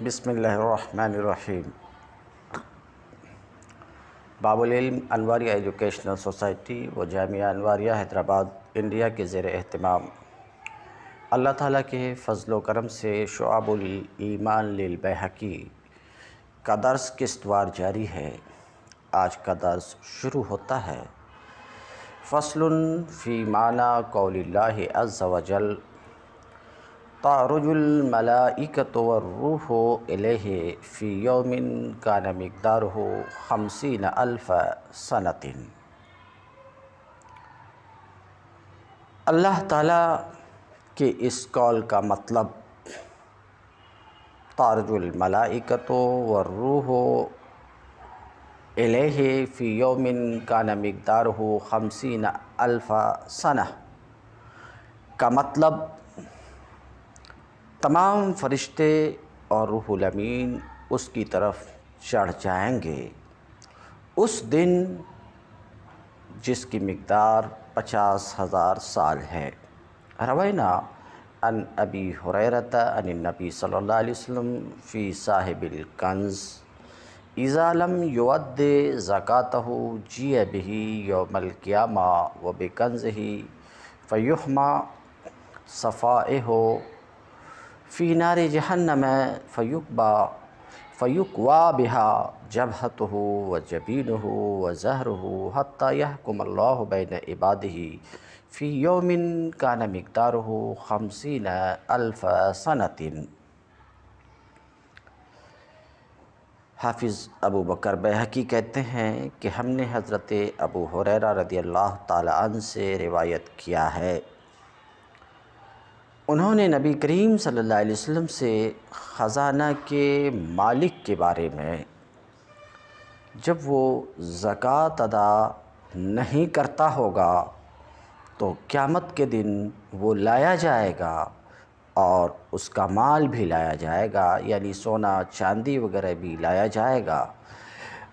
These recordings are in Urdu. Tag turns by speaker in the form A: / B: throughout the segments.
A: بسم اللہ الرحمن الرحیم۔ باب العلم انواریہ ایجوکیشنل سوسائٹی و جامعہ انواریہ حیدرآباد انڈیا کے زیر اہتمام اللہ تعالیٰ کے فضل و کرم سے شعب الایمان للبیہقی کا درس قسطوار جاری ہے۔ آج کا درس شروع ہوتا ہے۔ فصل فی معنی قول اللہ عز وجل تعرج الملائکۃ والروح الیہ فی یوم کان مقدارہ 50,000 سنۃ۔ اللہ تعالیٰ کے اس قول کا مطلب تعرج الملائکۃ والروح الیہ فی یوم کان مقدارہ 50,000 سنہ کا مطلب تمام فرشتے اور روح الامین اس کی طرف چڑھ جائیں گے اس دن جس کی مقدار 50,000 سال ہے۔ روینا عن ابی ہریرۃ عن النبی صلی اللہ علیہ وسلم فی صاحب الکنز اذا لم یؤد زکاتہ جیء بہ یوم القیامہ وبکنزہ فیحمى صفائہ فی نار جہنم فیکوی بہا جبہتہ وجبینہ وظہرہ حتی یحکم اللہ بین عبادہ فی یوم کان مقدارہ 50,000 سنۃ۔ حافظ ابو بکر بیہقی کہتے ہیں کہ ہم نے حضرت ابو ہریرہ رضی اللہ تعالی عنہ سے روایت کیا ہے، انہوں نے نبی کریم صلی اللہ علیہ وسلم سے خزانہ کے مالک کے بارے میں جب وہ زکوٰۃ ادا نہیں کرتا ہوگا تو قیامت کے دن وہ لایا جائے گا اور اس کا مال بھی لایا جائے گا، یعنی سونا چاندی وغیرہ بھی لایا جائے گا،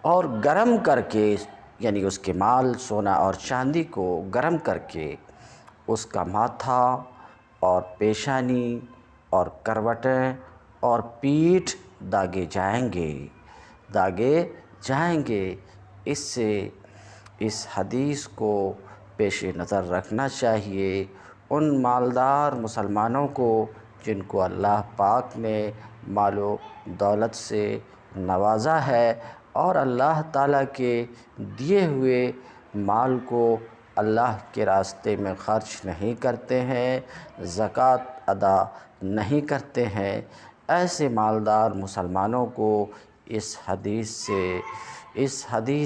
A: اور گرم کر کے یعنی اس کے مال سونا اور چاندی کو گرم کر کے اس کا ماتھا اور پیشانی اور کروٹیں اور پیٹھ داغے جائیں گے۔ اس سے اس حدیث کو پیش نظر رکھنا چاہیے ان مالدار مسلمانوں کو جن کو اللہ پاک نے مال و دولت سے نوازا ہے اور اللہ تعالیٰ کے دیے ہوئے مال کو اللہ کے راستے میں خرچ نہیں کرتے ہیں، زکوٰۃ ادا نہیں کرتے ہیں۔ ایسے مالدار مسلمانوں کو اس حدیث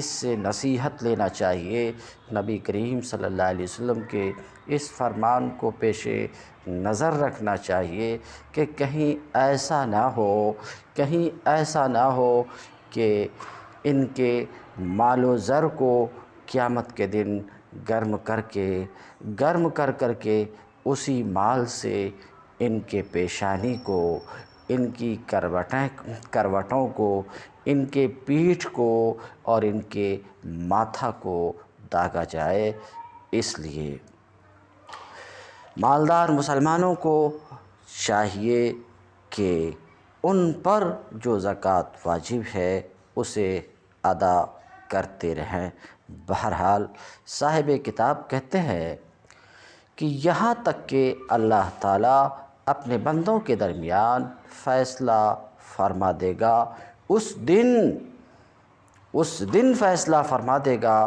A: سے نصیحت لینا چاہیے، نبی کریم صلی اللہ علیہ وسلم کے اس فرمان کو پیش نظر رکھنا چاہیے کہ کہیں ایسا نہ ہو کہ ان کے مال و زر کو قیامت کے دن گرم کر کے اسی مال سے ان کے پیشانی کو، ان کی کروٹوں کو، ان کے پیٹھ کو اور ان کے ماتھا کو داغا جائے۔ اس لیے مالدار مسلمانوں کو چاہیے کہ ان پر جو زکوٰۃ واجب ہے اسے ادا کرتے رہیں۔ بہرحال صاحب کتاب کہتے ہیں کہ یہاں تک کہ اللہ تعالیٰ اپنے بندوں کے درمیان فیصلہ فرما دے گا، اس دن فیصلہ فرما دے گا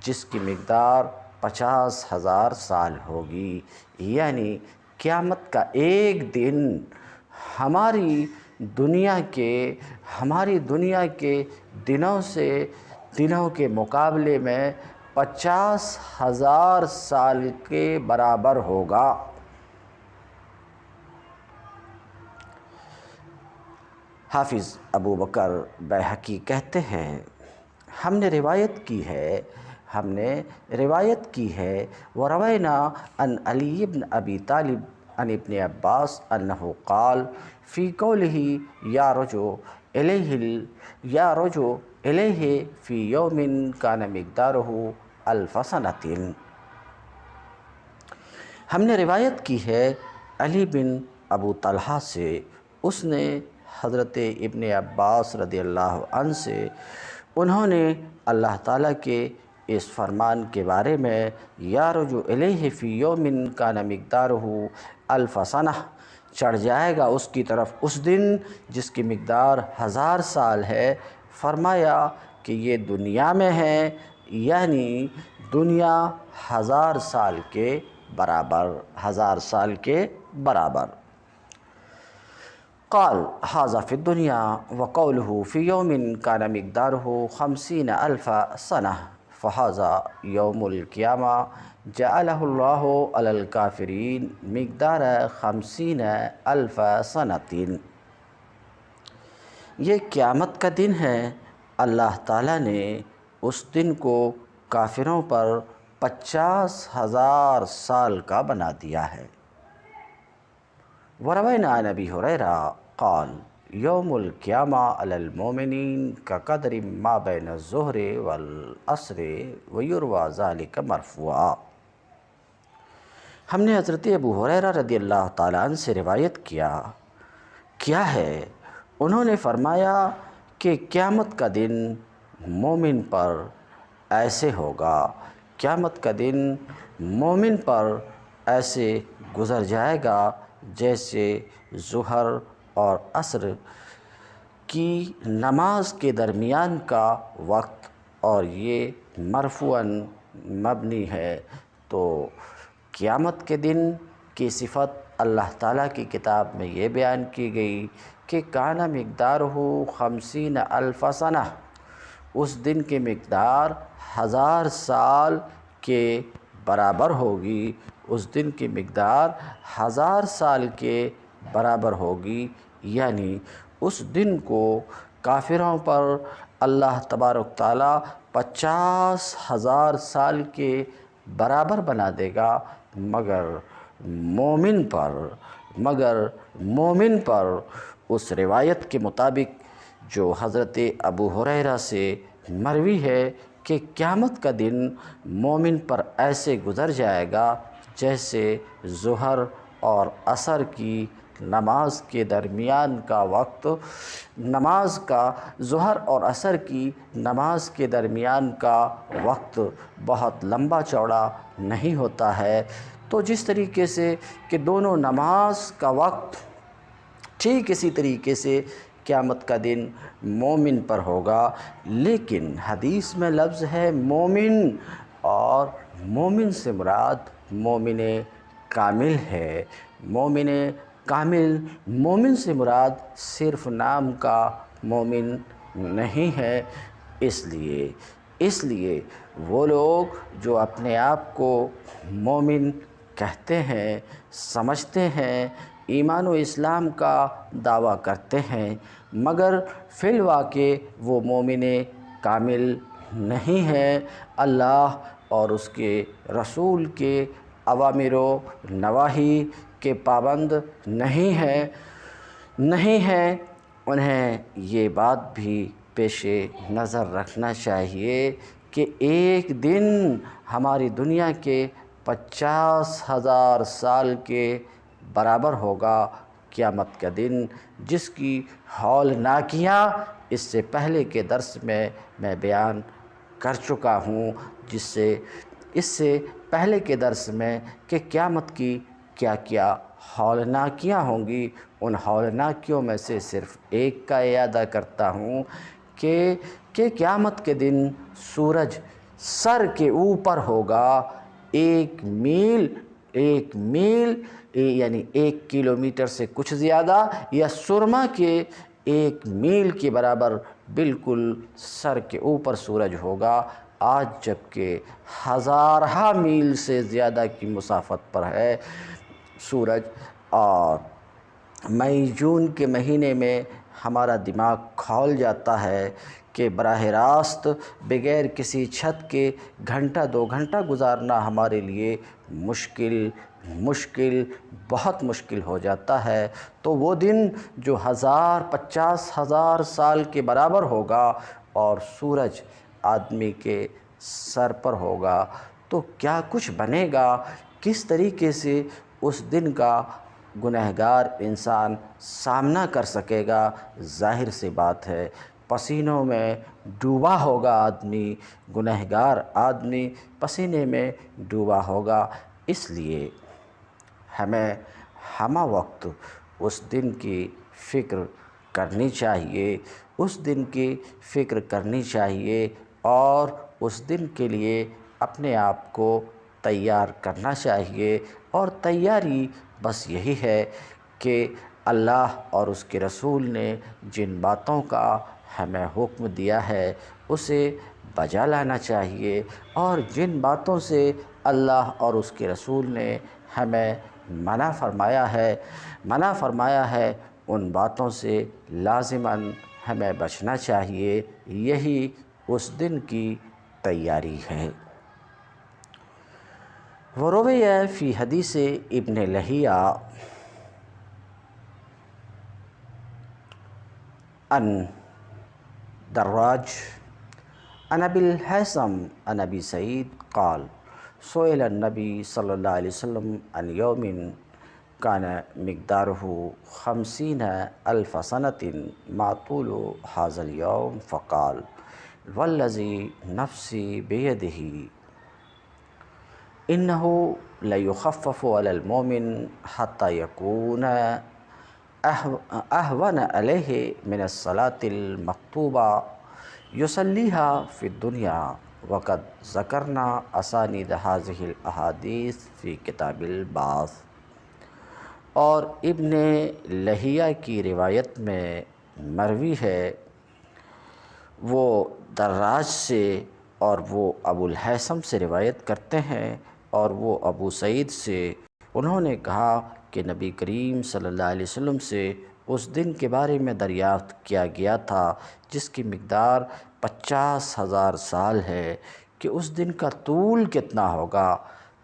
A: جس کی مقدار 50,000 سال ہوگی، یعنی قیامت کا ایک دن ہماری دنیا کے دنوں کے مقابلے میں 50,000 سال کے برابر ہوگا۔ حافظ ابو بکر بیہقی کہتے ہیں ہم نے روایت کی ہے وروینا عن علی بن ابی طالب عن ابن عباس انہ قال فی قولہ یعرج الیہ فی یوم کان مقدارہ 1000 سنۃ۔ ہم نے روایت کی ہے علی بن ابو طلحہ سے، اس نے حضرت ابن عباس رضی اللہ عنہ سے، انہوں نے اللہ تعالیٰ کے اس فرمان کے بارے میں یارج الیہ فی یوم کان مقدارہ الف سنہ، چڑھ جائے گا اس کی طرف اس دن جس کی مقدار 1000 سال ہے، فرمایا کہ یہ دنیا میں ہے، یعنی دنیا 1000 سال کے برابر، 1000 سال کے برابر۔ قال ھذا فی الدنیا وقولہ فی یوم کان مقدارہ 50 الف سنہ فھذا یوم القیامہ جعلہ اللہ علی الکافرین مقدار 50 الف سنۃ۔ یہ قیامت کا دن ہے، اللہ تعالیٰ نے اس دن کو کافروں پر 50,000 سال کا بنا دیا ہے۔ وروینا عن ابی ہریرہ قال یوم القیامہ علی المؤمنین کقدر ما بین الظہر والعصر ویروی ذلک مرفوعا۔ ہم نے حضرت ابو ہریرہ رضی اللہ تعالیٰ عنہ سے روایت کیا ہے، انہوں نے فرمایا کہ قیامت کا دن مومن پر ایسے ہوگا، قیامت کا دن مومن پر ایسے گزر جائے گا جیسے ظہر اور عصر کی نماز کے درمیان کا وقت، اور یہ مرفوعاً مبنی ہے۔ تو قیامت کے دن کی صفت اللہ تعالیٰ کی کتاب میں یہ بیان کی گئی کہ کان مقدارہ 50 الف سنہ، اس دن کی مقدار 1000 سال کے برابر ہوگی، اس دن کی مقدار 1000 سال کے برابر ہوگی، یعنی اس دن کو کافروں پر اللہ تبارک تعالیٰ 50,000 سال کے برابر بنا دے گا، مگر مومن پر اس روایت کے مطابق جو حضرت ابو ہریرہ سے مروی ہے کہ قیامت کا دن مومن پر ایسے گزر جائے گا جیسے ظہر اور عصر کی نماز کے درمیان کا وقت، ظہر اور عصر کی نماز کے درمیان کا وقت بہت لمبا چوڑا نہیں ہوتا ہے۔ تو جس طریقے سے کہ دونوں نماز کا وقت ٹھیک اسی طریقے سے قیامت کا دن مومن پر ہوگا، لیکن حدیث میں لفظ ہے مومن، اور مومن سے مراد مومن کامل ہے۔ مومن سے مراد صرف نام کا مومن نہیں ہے۔ اس لیے وہ لوگ جو اپنے آپ کو مومن کہتے ہیں، سمجھتے ہیں، ایمان و اسلام کا دعویٰ کرتے ہیں، مگر فی الواقع وہ مومن کامل نہیں ہے، اللہ اور اس کے رسول کے اوامر و نواہی کے پابند نہیں ہیں، انہیں یہ بات بھی پیش نظر رکھنا چاہیے کہ ایک دن ہماری دنیا کے 50,000 سال کے برابر ہوگا، قیامت کا دن، جس کی ہولناکیاں اس سے پہلے کے درس میں بیان کر چکا ہوں، اس سے پہلے کے درس میں کہ قیامت کی کیا کیا ہولناکیاں ہوں گی، ان ہولناکیوں میں سے صرف ایک کا اعادہ کرتا ہوں کہ قیامت کے دن سورج سر کے اوپر ہوگا، 1 میل یعنی 1 کلومیٹر سے کچھ زیادہ، یا سرما کے 1 میل کے برابر بالکل سر کے اوپر سورج ہوگا، آج جبکہ ہزارہ میل سے زیادہ کی مسافت پر ہے سورج۔ اور مئی جون کے مہینے میں ہمارا دماغ کھول جاتا ہے کہ براہ راست بغیر کسی چھت کے گھنٹہ 2 گھنٹہ گزارنا ہمارے لیے بہت مشکل ہو جاتا ہے۔ تو وہ دن جو 50,000 سال کے برابر ہوگا اور سورج آدمی کے سر پر ہوگا، تو کیا کچھ بنے گا، کس طریقے سے اس دن کا گنہگار انسان سامنا کر سکے گا؟ ظاہر سی بات ہے، پسینوں میں ڈوبا ہوگا آدمی، گنہگار آدمی پسینے میں ڈوبا ہوگا۔ اس لیے ہمیں ہمہ وقت اس دن کی فکر کرنی چاہیے، اس دن کی فکر کرنی چاہیے اور اس دن کے لیے اپنے آپ کو تیار کرنا چاہیے۔ اور تیاری بس یہی ہے کہ اللہ اور اس کے رسول نے جن باتوں کا ہمیں حکم دیا ہے اسے بجا لانا چاہیے، اور جن باتوں سے اللہ اور اس کے رسول نے ہمیں منع فرمایا ہے ان باتوں سے لازماً ہمیں بچنا چاہیے۔ یہی اس دن کی تیاری ہے۔ وروی فی حدیث ابن لہیہ عن دراج عن ابی الہیثم عن ابی سعید قال سئل النبی صلی اللہ علیہ وسلم عن یوم کان مقدارہ 50,000 سنة ما طول هذا اليوم فقال والذی نفسی بیدہ انہ لیخفف علی المؤمن حتی یکون اہون علیہ من الصلاة المکتوبہ یصلیہا فی الدنیا وقد ذکرنا اسانید ہذہ الاحادیث فی کتاب البعث۔ اور ابن لہیہ کی روایت میں مروی ہے، وہ دراج سے اور وہ ابو الہیثم سے روایت کرتے ہیں، اور وہ ابو سعید سے انہوں نے کہا کہ نبی کریم صلی اللہ علیہ وسلم سے اس دن کے بارے میں دریافت کیا گیا تھا جس کی مقدار 50,000 سال ہے کہ اس دن کا طول کتنا ہوگا۔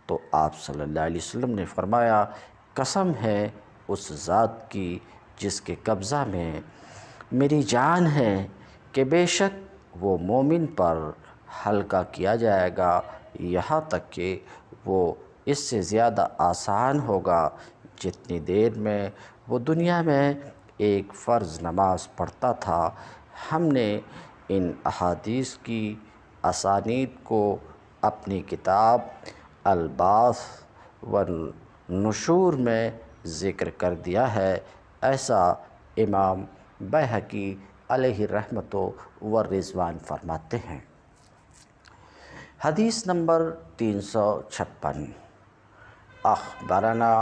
A: تو آپ صلی اللہ علیہ وسلم نے فرمایا، قسم ہے اس ذات کی جس کے قبضہ میں میری جان ہے کہ بے شک وہ مومن پر ہلکا کیا جائے گا یہاں تک کہ وہ اس سے زیادہ آسان ہوگا جتنی دیر میں وہ دنیا میں ایک فرض نماز پڑھتا تھا۔ ہم نے ان احادیث کی اسانید کو اپنی کتاب البعث والنشور میں ذکر کر دیا ہے، ایسا امام بیہقی علیہ رحمۃ والرضوان فرماتے ہیں۔ حدیث نمبر 356 اخبرنا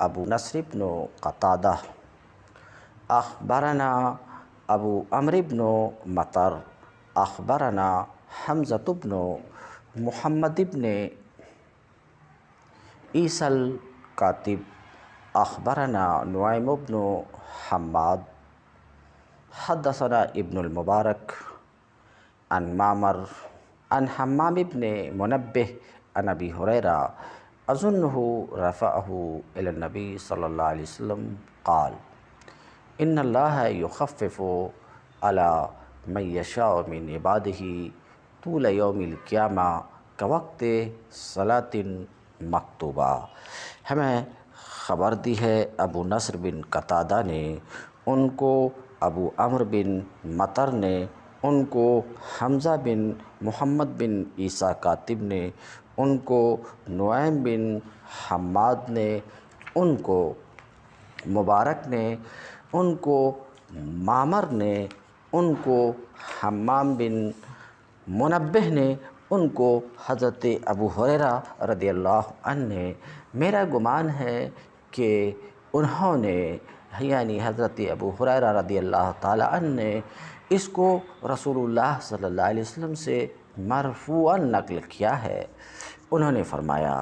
A: ابو نصر بن قتادہ اخبرنا ابو عمرو بن مطر اخبرنا حمزۃ بن محمد بن عیسی الکاتب اخبرنا نعیم بن حماد حدثنا ابن المبارک عن معمر عن حمام بن منبہ عن ابی ہریرہ اظنہ رفعہ الی النبی صلی اللہ علیہ وسلم قال ان اللہ یخفف علی من یشاء من عبادہ طول یوم القیامہ کوقت صلاۃ مکتوبہ۔ ہمیں خبر دی ہے ابو نصر بن قتادہ نے، ان کو ابو عمرو بن مطر نے، ان کو حمزہ بن محمد بن عیسیٰ کاتب نے، ان کو نعیم بن حماد نے، ان کو مبارک نے، ان کو معمر نے، ان کو حمام بن منبہ نے، ان کو حضرت ابو ہریرہ رضی اللہ عنہ نے، میرا گمان ہے کہ انہوں نے یعنی حضرت ابو ہریرہ رضی اللہ تعالی عنہ نے اس کو رسول اللہ صلی اللہ علیہ وسلم سے مرفوعاً نقل کیا ہے۔ انہوں نے فرمایا،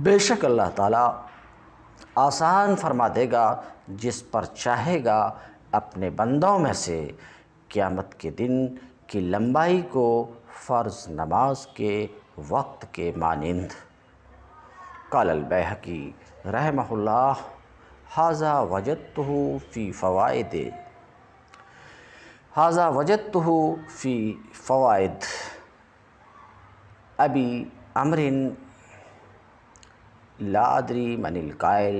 A: بے شک اللہ تعالیٰ آسان فرما دے گا جس پر چاہے گا اپنے بندوں میں سے قیامت کے دن کی لمبائی کو فرض نماز کے وقت کے مانند۔ قال البیہقی رحمہ اللہ ھذا وجدتہ فی فوائد ابی عمرو لا ادری من القائل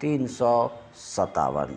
A: 357।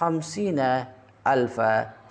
A: 50,000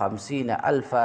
A: 50,000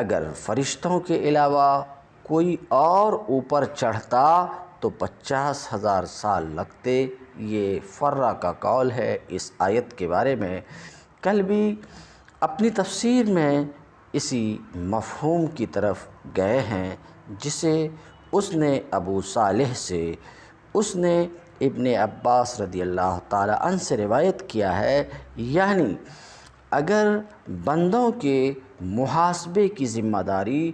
A: اگر فرشتوں کے علاوہ کوئی اور اوپر چڑھتا تو 50,000 سال لگتے۔ یہ فرہ کا قول ہے اس آیت کے بارے میں۔ کل بھی اپنی تفسیر میں اسی مفہوم کی طرف گئے ہیں جسے اس نے ابو صالح سے، اس نے ابن عباس رضی اللہ تعالی عنہ سے روایت کیا ہے، یعنی اگر بندوں کے محاسبے کی ذمہ داری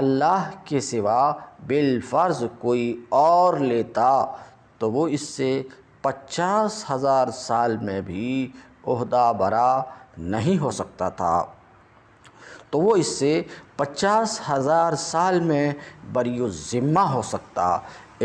A: اللہ کے سوا بالفرض کوئی اور لیتا تو وہ اس سے 50,000 سال میں بھی عہدہ برا نہیں ہو سکتا تھا، تو وہ اس سے 50,000 سال میں بری الذمہ ہو سکتا۔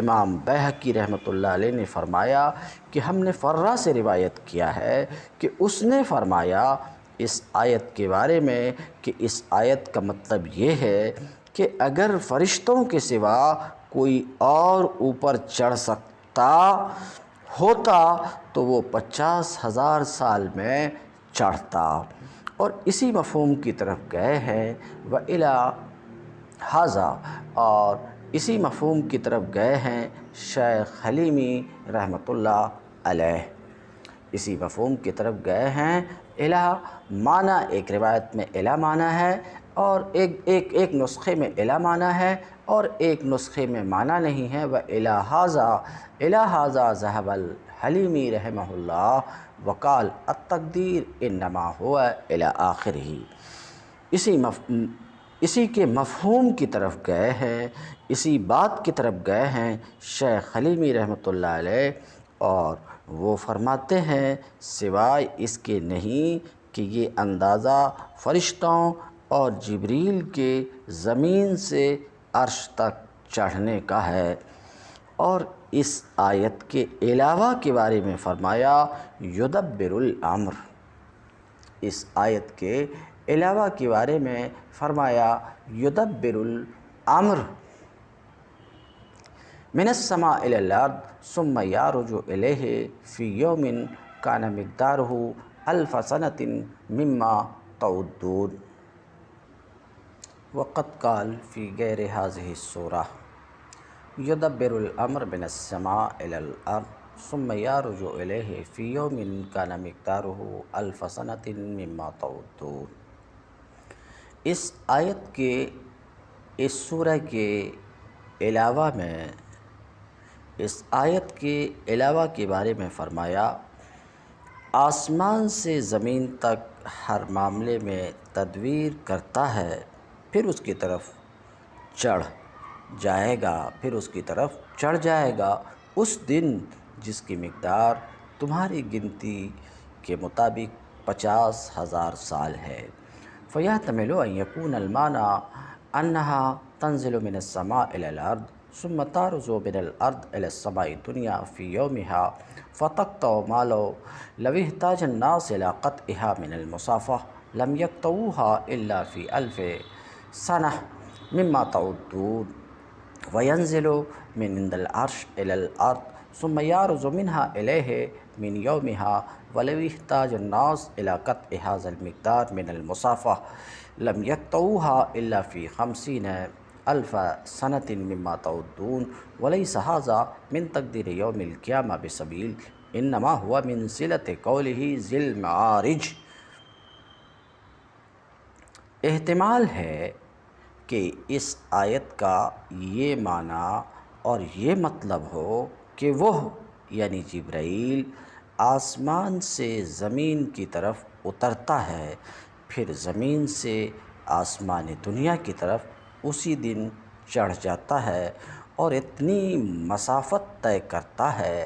A: امام بیہقی رحمۃ اللہ علیہ نے فرمایا کہ ہم نے فرہ سے روایت کیا ہے کہ اس نے فرمایا اس آیت کے بارے میں کہ اس آیت کا مطلب یہ ہے کہ اگر فرشتوں کے سوا کوئی اور اوپر چڑھ سکتا ہوتا تو وہ 50,000 سال میں چڑھتا، اور اسی مفہوم کی طرف گئے ہیں۔ وَإِلَى هَذَا، اور اسی مفہوم کی طرف گئے ہیں شیخ حلیمی رحمۃ اللہ علیہ، اسی مفہوم کی طرف گئے ہیں۔ الہ معنی ایک روایت میں الہ معنی ہے، اور ایک نسخے میں الہ معنی ہے، اور ایک نسخے میں معنی نہیں ہے۔ وَإِلَى هَذَا إِلَى هَذَا ذَهَبَ الحلیمی رحمہ اللہ وقال التقدیر انما هو إلى آخرہ۔ اسی کے مفہوم کی طرف گئے ہیں، اسی بات کی طرف گئے ہیں شیخ حلیمی رحمۃ اللہ علیہ، اور وہ فرماتے ہیں سوائے اس کے نہیں کہ یہ اندازہ فرشتوں اور جبریل کے زمین سے عرش تک چڑھنے کا ہے۔ اور اس آیت کے علاوہ کے بارے میں فرمایا یدبر الامر، اس آیت کے علاوہ کے بارے میں فرمایا یدبر الامر من السماء إلى الأرض ثم يعرج إليه في يوم كان مقداره 1000 سنة مما تعدون۔ وقد قال في غير هذه السورة يدبر الأمر من السماء إلى الأرض ثم يعرج إليه في يوم كان مقداره 1000 سنة مما تعدون۔ اس آیت کے اس سورہ کے علاوہ میں، اس آیت کے علاوہ کے بارے میں فرمایا آسمان سے زمین تک ہر معاملے میں تدبیر کرتا ہے، پھر اس کی طرف چڑھ جائے گا، پھر اس کی طرف چڑھ جائے گا اس دن جس کی مقدار تمہاری گنتی کے مطابق 50,000 سال ہے۔ فَيَحْتَمِلُ أَن يَكُونَ الْمَعْنَى أَنَّهَا تَنزِلُ مِنَ السَّمَاءِ إِلَى الْأَرْضِ ثُمَّ تَعْرُجُ مِنَ الْأَرْضِ إِلَى السَّمَاءِ الدُّنْيَا فِي يَوْمِهَا فَتَقْطَعُ مَا لَوْ احْتَاجَ النَّاسُ إِلَى قَطْعِهَا مِنَ الْمُسَافَةِ لَمْ يَقْطَعُوهَا إِلَّا فِي 1000 سَنَةٍ مِمَّا تَعُدُّونَ وَيَنزِلُ مِنْ عِنْدِ الْعَرْشِ إِلَى الْأَرْضِ ثُمَّ يَعْرُجُ مِنْهَا إِلَيْهِ مِنْ يَوْمِهَا وَلَوِ احْتَاجَ النَّاسُ إِلَى قَطْعِ هَذَا الْمِقْدَارِ مِنَ الْمُسَافَةِ لَمْ يَقْطَعُوهَا إِلَّا فِي 50,000 سَنَةٍ مِمَّا تَعُدُّونَ وَلَيْسَ هَذَا مِنْ تَقْدِيرِ يَوْمِ الْقِيَامَةِ بِسَبِيلٍ إِنَّمَا هُوَ مِنْ صِلَةِ قَوْلِهِ ذِي الْمَعَارِجِ۔ احتمال ہے کہ اس آیت کا یہ معنی اور یہ مطلب ہو کہ وہ یعنی جبرائیل آسمان سے زمین کی طرف اترتا ہے، پھر زمین سے آسمان دنیا کی طرف اسی دن چڑھ جاتا ہے، اور اتنی مسافت طے کرتا ہے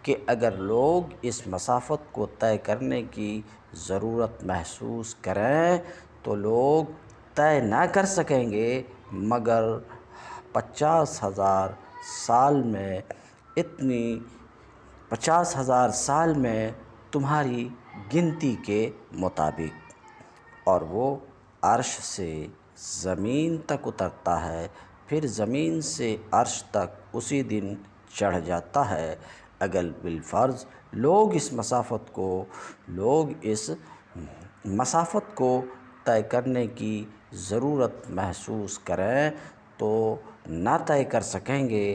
A: کہ اگر لوگ اس مسافت کو طے کرنے کی ضرورت محسوس کریں تو لوگ طے نہ کر سکیں گے، مگر 50,000 سال میں 50,000 سال میں تمہاری گنتی کے مطابق۔ اور وہ عرش سے زمین تک اترتا ہے، پھر زمین سے عرش تک اسی دن چڑھ جاتا ہے۔ اگر بالفرض لوگ اس مسافت کو طے کرنے کی ضرورت محسوس کریں تو نہ طے کر سکیں گے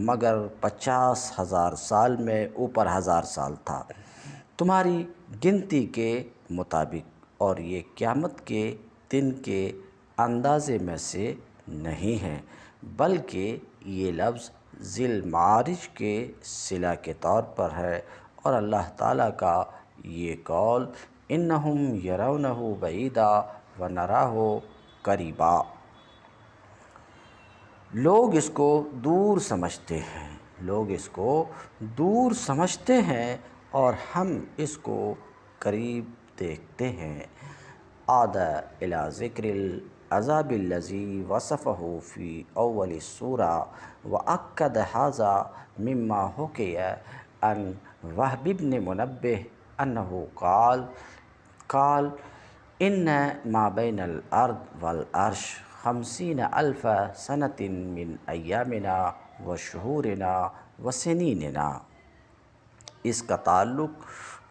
A: مگر 50,000 سال میں اوپر 1000 سال تھا تمہاری گنتی کے مطابق، اور یہ قیامت کے دن کے اندازے میں سے نہیں ہے، بلکہ یہ لفظ ذی المعارج کے صلہ کے طور پر ہے، اور اللہ تعالیٰ کا یہ قول انہم یرونہ بعیدا ونراہ قریبا، لوگ اس کو دور سمجھتے ہیں اور ہم اس کو قریب دیکھتے ہیں۔ عاد الی ذکر العذاب الذی وصفہ فی اول السورہ واکد ھذا مما حکی عن وہب بن منبہ انہ قال ان ما بین الارض والعرش 50,000 سنۃ من ایامنا وشہورنا وسنیننا۔ اس کا تعلق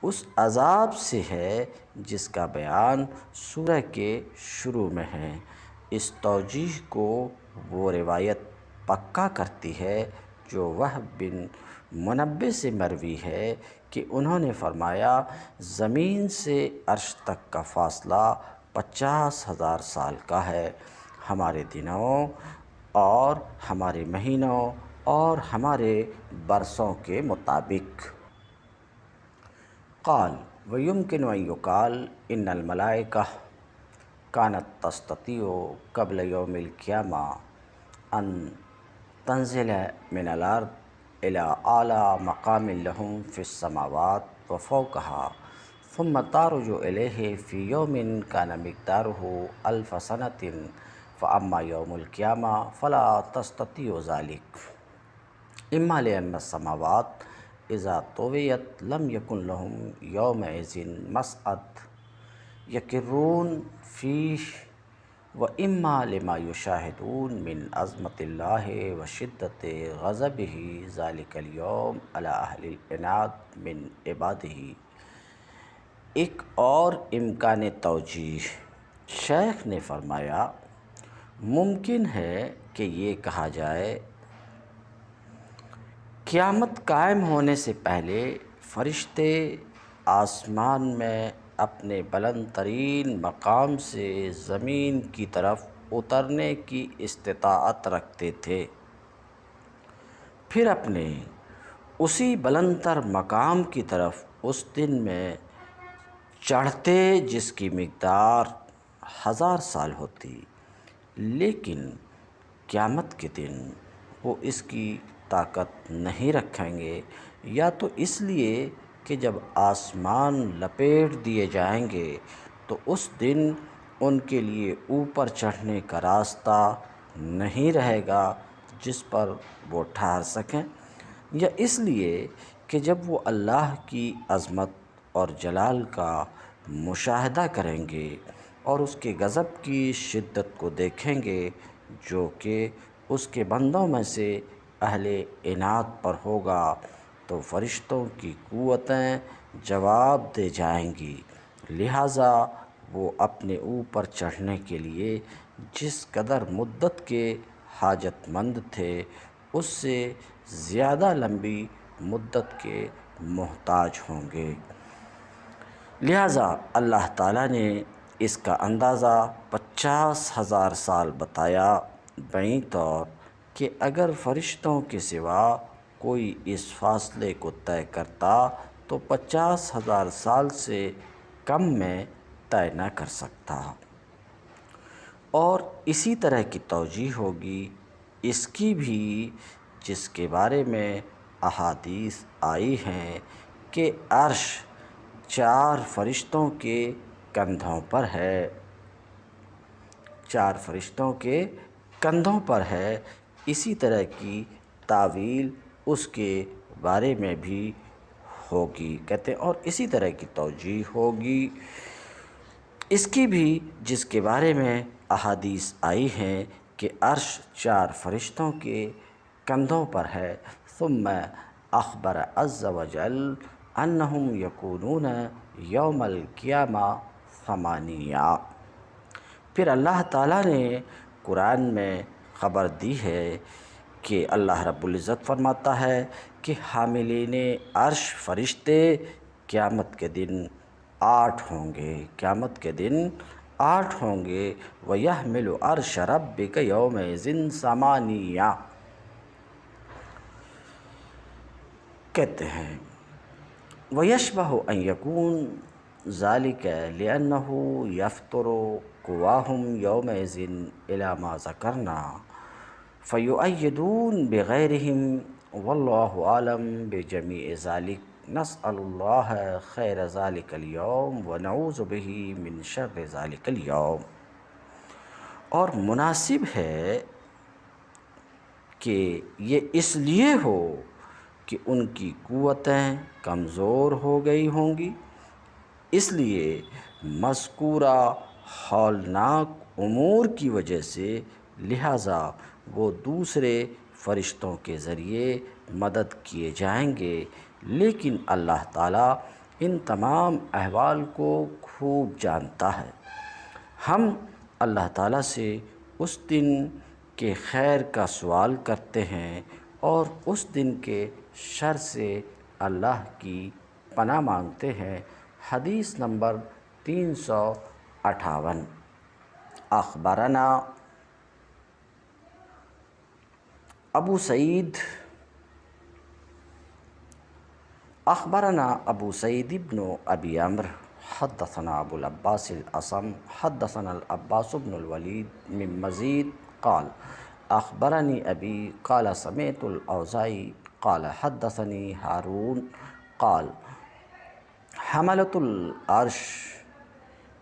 A: اس عذاب سے ہے جس کا بیان سورہ کے شروع میں ہے۔ اس توجیہ کو وہ روایت پکا کرتی ہے جو وہب بن منبہ سے مروی ہے کہ انہوں نے فرمایا زمین سے عرش تک کا فاصلہ 50,000 سال کا ہے، ہمارے دنوں اور ہمارے مہینوں اور ہمارے برسوں کے مطابق۔ قال ويمكن أن يقال إن الملائكة كانت تستطيع قبل يوم القيامة أن تنزل من الأرض إلى أعلى مقام لهم في السماوات وفوقها ثم تعرج إليه في يوم كان مقداره 1000 سنة فأما يوم القيامة فلا تستطيع ذلك، إما لأن السماوات إذا طويت لم يكن لهم يومئذ مصعد يقرون فيه، وإما لما يشاهدون من عظمة الله وشدة غضبه ذلك اليوم على أهل العناد من عباده۔ ایک اور امکان توجیہ، شیخ نے فرمایا ممکن ہے کہ یہ کہا جائے قیامت قائم ہونے سے پہلے فرشتے آسمان میں اپنے بلند ترین مقام سے زمین کی طرف اترنے کی استطاعت رکھتے تھے، پھر اپنے اسی بلند تر مقام کی طرف اس دن میں چڑھتے جس کی مقدار 1000 سال ہوتی، لیکن قیامت کے دن وہ اس کی طاقت نہیں رکھیں گے، یا تو اس لیے کہ جب آسمان لپیٹ دیے جائیں گے تو اس دن ان کے لیے اوپر چڑھنے کا راستہ نہیں رہے گا جس پر وہ ٹھہر سکیں، یا اس لیے کہ جب وہ اللہ کی عظمت اور جلال کا مشاہدہ کریں گے اور اس کے غضب کی شدت کو دیکھیں گے جو کہ اس کے بندوں میں سے اہل عناد پر ہوگا، تو فرشتوں کی قوتیں جواب دے جائیں گی، لہٰذا وہ اپنے اوپر چڑھنے کے لیے جس قدر مدت کے حاجت مند تھے اس سے زیادہ لمبی مدت کے محتاج ہوں گے۔ لہٰذا اللہ تعالیٰ نے اس کا اندازہ 50,000 سال بتایا، بعیں طور کہ اگر فرشتوں کے سوا کوئی اس فاصلے کو طے کرتا تو 50,000 سال سے کم میں طے نہ کر سکتا۔ اور اسی طرح کی توجیہ ہوگی اس کی بھی جس کے بارے میں احادیث آئی ہیں کہ عرش 4 فرشتوں کے کندھوں پر ہے، 4 فرشتوں کے کندھوں پر ہے، اسی طرح کی تعویل اس کے بارے میں بھی ہوگی، کہتے ہیں، اور اسی طرح کی توجیہ ہوگی اس کی بھی جس کے بارے میں احادیث آئی ہیں کہ عرش 4 فرشتوں کے کندھوں پر ہے۔ ثم اخبر عز وجل انہم یکونون یوم القیامہ 8، پھر اللہ تعالیٰ نے قرآن میں خبر دی ہے کہ اللہ رب العزت فرماتا ہے کہ حاملین عرش فرشتے قیامت کے دن 8 ہوں گے، قیامت کے دن 8 ہوں گے۔ وَيَحْمِلُ عَرْشَ رَبِّكَ يَوْمَئِذٍ ثَمَانِيَّةٌ، کہتے ہیں وَيَشْبَهُ أَن يَكُونَ ذَلِكَ لِأَنَّهُ يَفْطُرُ قُوَاهُمْ يَوْمَئِذٍ إِلَى مَا ذَكَرْنَا فَيُؤَيِّدُونَ بِغَيْرِهِمْ وَاللَّهُ أَعْلَمُ بِجَمِيعِ ذَلِكَ نَسْأَلُ اللَّهَ خَيْرَ ذَلِكَ الْيَوْمِ وَنَعُوذُ بِهِ مِنْ شَرِّ ذَلِكَ الْيَوْمِ، اور مناسب ہے کہ یہ اس لیے ہو کہ ان کی قوتیں کمزور ہو گئی ہوں گی، اس لیے مذکورہ ہولناک امور کی وجہ سے، لہٰذا وہ دوسرے فرشتوں کے ذریعے مدد کیے جائیں گے، لیکن اللہ تعالیٰ ان تمام احوال کو خوب جانتا ہے۔ ہم اللہ تعالیٰ سے اس دن کے خیر کا سوال کرتے ہیں اور اس دن کے شر سے اللہ کی پناہ مانگتے ہیں۔ حدیث نمبر 358۔ اخبرنا ابو سعید بن ابی عمرو حدثنا ابو العباس الأصم حدثنا العباس بن الولید من مزید قال اخبرنی ابی قال سمعت الاوزاعی قال حدثنی ہارون قال حملۃ العرش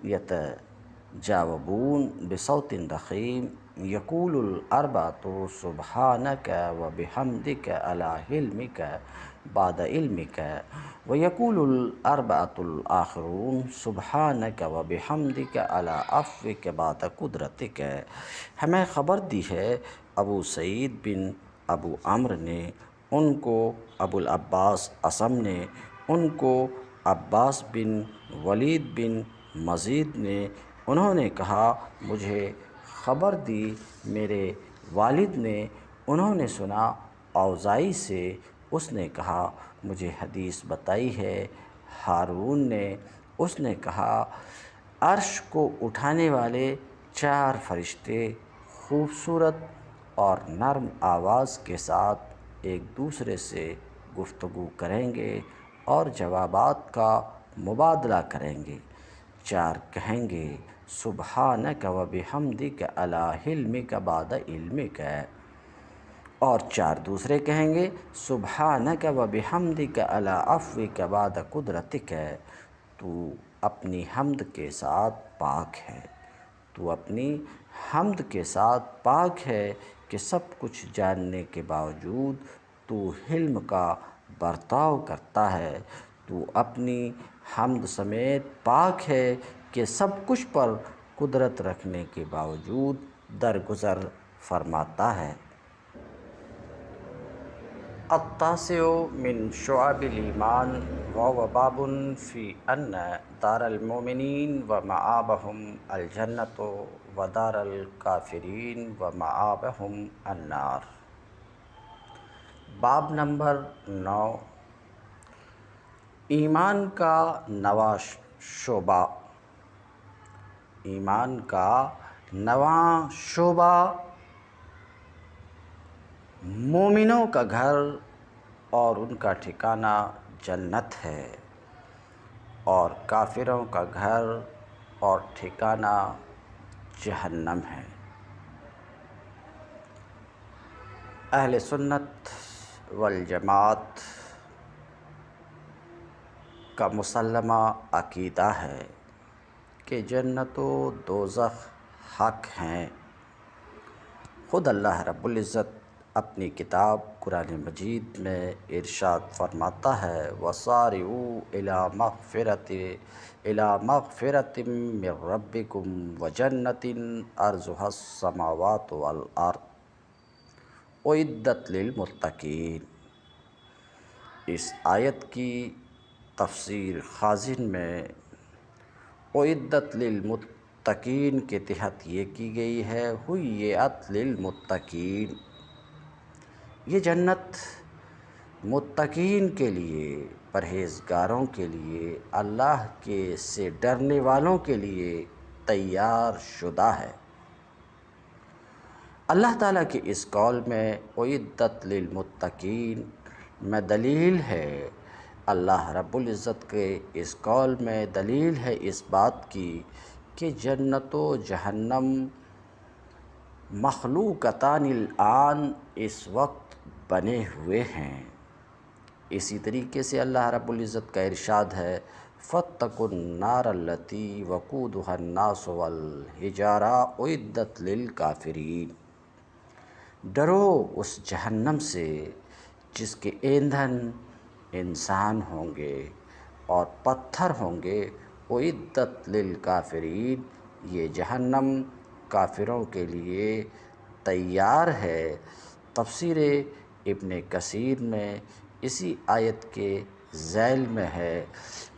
A: يتجاوبون بصوت رخیم یقول الاربعۃ سبحانک وبحمدک علی علمک بعد علمک ویقول الاربعۃ الآخرون سبحانک وبحمدک علی عفوک بعد قدرتک۔ ہمیں خبر دی ہے ابو سعید بن ابو عمرو نے، ان کو ابو العباس اصم نے، ان کو عباس بن ولید بن مزید نے، انہوں نے کہا مجھے خبر دی میرے والد نے، انہوں نے سنا اوزاعی سے، اس نے کہا مجھے حدیث بتائی ہے ہارون نے، اس نے کہا عرش کو اٹھانے والے 4 فرشتے خوبصورت اور نرم آواز کے ساتھ ایک دوسرے سے گفتگو کریں گے اور جوابات کا مبادلہ کریں گے۔ 4 کہیں گے سبحانک وبحمدک علی علمک بعد علمک، اور 4 دوسرے کہیں گے سبحانک وبحمدک علی عفوک بعد قدرتک۔ تو اپنی حمد کے ساتھ پاک ہے، تو اپنی حمد کے ساتھ پاک ہے کہ سب کچھ جاننے کے باوجود تو حلم کا برتاؤ کرتا ہے، تو اپنی حمد سمیت پاک ہے کہ سب کچھ پر قدرت رکھنے کے باوجود درگزر فرماتا ہے۔ التاسع من شعب الایمان وهو باب فی ان دار المؤمنین ومآبہم الجنۃ ودار الکافرین ومآبہم النار۔ باب نمبر 9، ایمان کا نواں شعبہ۔ ایمان کا نواں شعبہ مومنوں کا گھر اور ان کا ٹھکانہ جنت ہے، اور کافروں کا گھر اور ٹھکانہ جہنم ہے۔ اہل سنت والجماعت کا مسلمہ عقیدہ ہے کہ جنت و دوزخ حق ہیں۔ خود اللہ رب العزت اپنی کتاب قرآن مجید میں ارشاد فرماتا ہے وَسَارِعُوا إِلَى مَغْفِرَةٍ مِّن رَّبِّكُمْ وَجَنَّةٍ عَرْضُهَا السَّمَاوَاتُ وَالْأَرْضُ أُعِدَّتْ لِلْمُتَّقِينَ۔ اس آیت کی تفسیر خازن میں اُعِدَّتْ لِلْمُتَّقِينَ للمتقین کے تحت یہ کی گئی ہے، حیّت للمتقین۔ یہ جنت متقین کے لیے، پرہیزگاروں کے لیے، اللہ کے سے ڈرنے والوں کے لیے تیار شدہ ہے۔ اللہ تعالیٰ کی اس قول میں اعدت للمتقین میں دلیل ہے، اللہ رب العزت کے اس قول میں دلیل ہے اس بات کی کہ جنت و جہنم مخلوقتان الآن اس وقت بنے ہوئے ہیں۔ اسی طریقے سے اللہ رب العزت کا ارشاد ہے، فاتقوا النار التی وقودها الناس والحجارہ اعدت للکافرین۔ ڈرو اس جہنم سے جس کے ایندھن انسان ہوں گے اور پتھر ہوں گے، اعدت للکافرین، یہ جہنم کافروں کے لیے تیار ہے۔ تفسیر ابن کثیر میں اسی آیت کے ذیل میں ہے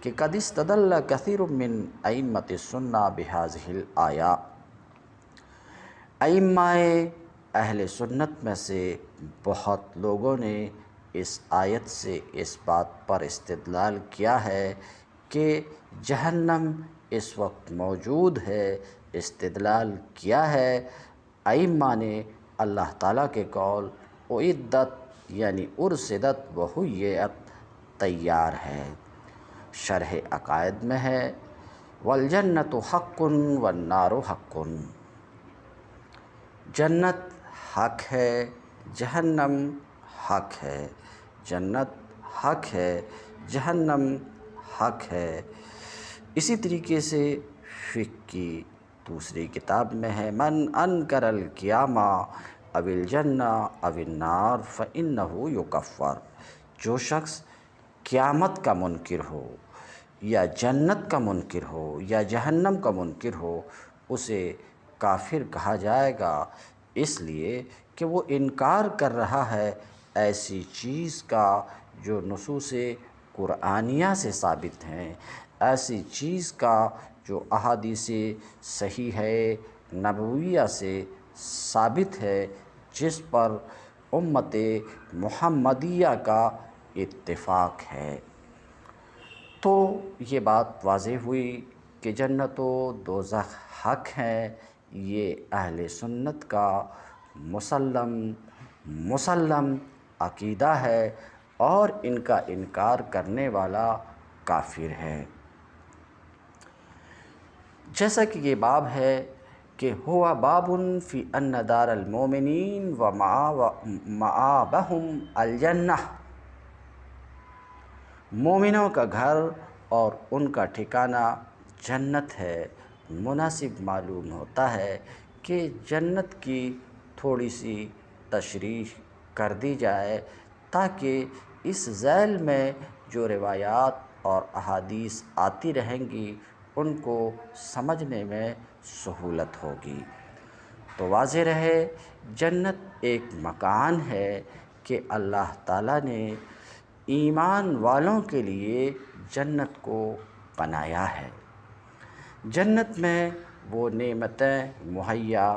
A: کہ قد استدل کثیر من ائمۃ السنہ بہذہ الآیہ، ائمہ اہل سنت میں سے بہت لوگوں نے اس آیت سے اس بات پر استدلال کیا ہے کہ جہنم اس وقت موجود ہے۔ استدلال کیا ہے ائمہ نے؟ اللہ تعالیٰ کے قول اعدت یعنی ارصدت وحیّت، تیار ہے۔ شرح عقائد میں ہے، والجنت حق والنار حق، جنت حق ہے، جہنم حق ہے، جنت حق ہے، جہنم حق ہے۔ اسی طریقے سے فقہ کی دوسری کتاب میں ہے، من انکر القیامہ او الجنہ او النار فإنہ یکفر، جو شخص قیامت کا منکر ہو یا جنت کا منکر ہو یا جہنم کا منکر ہو، اسے کافر کہا جائے گا، اس لیے کہ وہ انکار کر رہا ہے ایسی چیز کا جو نصوص قرآنیہ سے ثابت ہیں، ایسی چیز کا جو احادیث صحیحہ نبویہ سے ثابت ہے، جس پر امت محمدیہ کا اتفاق ہے۔ تو یہ بات واضح ہوئی کہ جنت و دوزخ حق ہیں، یہ اہل سنت کا مسلم عقیدہ ہے، اور ان کا انکار کرنے والا کافر ہے۔ جیسا کہ یہ باب ہے کہ ہوا باب فی ان دار المومنین و مآبہم الجنہ، مومنوں کا گھر اور ان کا ٹھکانہ جنت ہے۔ مناسب معلوم ہوتا ہے کہ جنت کی تھوڑی سی تشریح کر دی جائے تاکہ اس ذیل میں جو روایات اور احادیث آتی رہیں گی ان کو سمجھنے میں سہولت ہوگی۔ تو واضح رہے، جنت ایک مکان ہے کہ اللہ تعالیٰ نے ایمان والوں کے لیے جنت کو بنایا ہے۔ جنت میں وہ نعمتیں مہیا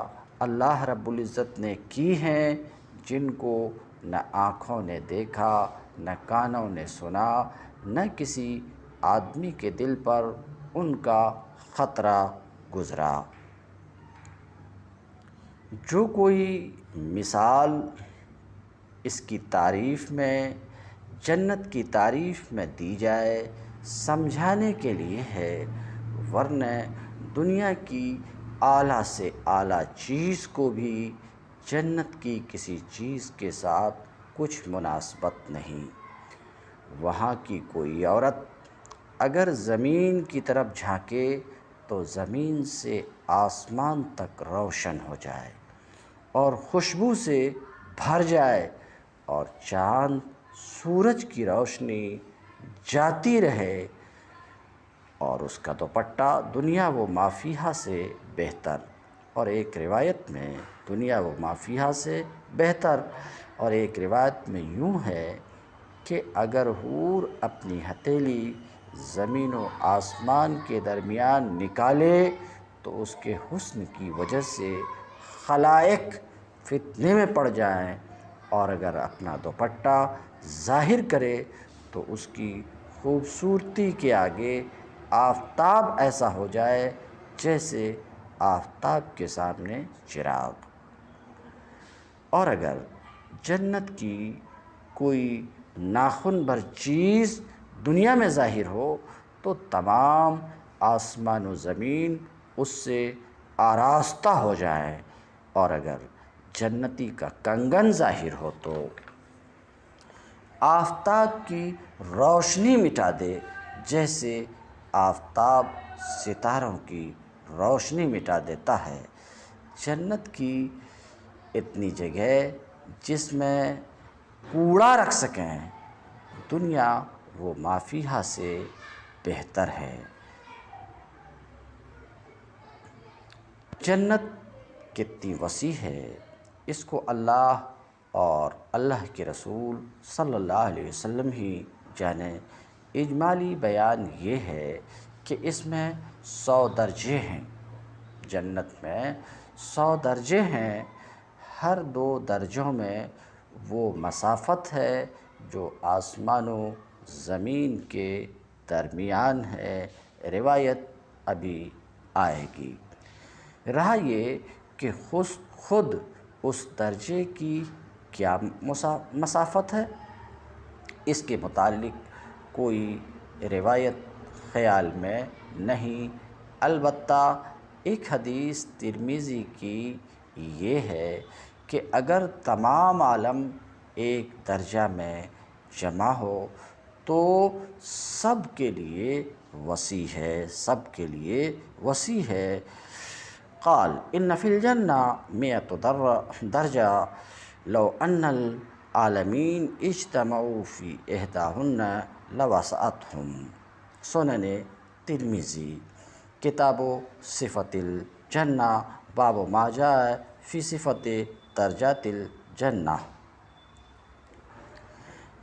A: اللہ رب العزت نے کی ہیں جن کو نہ آنکھوں نے دیکھا، نہ کانوں نے سنا، نہ کسی آدمی کے دل پر ان کا خطرہ گزرا۔ جو کوئی مثال اس کی تعریف میں، جنت کی تعریف میں دی جائے، سمجھانے کے لیے ہے، ورنہ دنیا کی اعلیٰ سے اعلیٰ چیز کو بھی جنت کی کسی چیز کے ساتھ کچھ مناسبت نہیں۔ وہاں کی کوئی عورت اگر زمین کی طرف جھانکے تو زمین سے آسمان تک روشن ہو جائے اور خوشبو سے بھر جائے، اور چاند سورج کی روشنی جاتی رہے، اور اس کا دوپٹہ دنیا و ما فیہا سے بہتر، اور ایک روایت میں دنیا و ما فیہا سے بہتر، اور ایک روایت میں یوں ہے کہ اگر حور اپنی ہتھیلی زمین و آسمان کے درمیان نکالے تو اس کے حسن کی وجہ سے خلائق فتنے میں پڑ جائیں، اور اگر اپنا دوپٹہ ظاہر کرے تو اس کی خوبصورتی کے آگے آفتاب ایسا ہو جائے جیسے آفتاب کے سامنے چراغ۔ اور اگر جنت کی کوئی ناخن بھر چیز دنیا میں ظاہر ہو تو تمام آسمان و زمین اس سے آراستہ ہو جائیں، اور اگر جنتی کا کنگن ظاہر ہو تو آفتاب کی روشنی مٹا دے جیسے آفتاب ستاروں کی روشنی مٹا دیتا ہے۔ جنت کی اتنی جگہ جس میں کوڑا رکھ سکیں، دنیا وہ ما فیہا سے بہتر ہے۔ جنت کتنی وسیع ہے، اس کو اللہ اور اللہ کے رسول صلی اللہ علیہ وسلم ہی جانے۔ اجمالی بیان یہ ہے کہ اس میں 100 درجے ہیں۔ جنت میں 100 درجے ہیں، ہر 2 درجوں میں وہ مسافت ہے جو آسمان و زمین کے درمیان ہے۔ روایت ابھی آئے گی۔ رہا یہ کہ خود اس درجے کی کیا مسافت ہے، اس کے متعلق کوئی روایت خیال میں نہیں، البتہ ایک حدیث ترمذی کی یہ ہے کہ اگر تمام عالم ایک درجہ میں جمع ہو تو سب کے لیے وسیع ہے، سب کے لیے وسیع ہے۔ قال ان فی الجنہ 100 درجہ لو ان العالمین اجتمعوا فی احداہن لوسعتہم۔ سنن ترمذی، کتاب صفت الجنہ، باب ما جاء فی صفت درجات الجنہ۔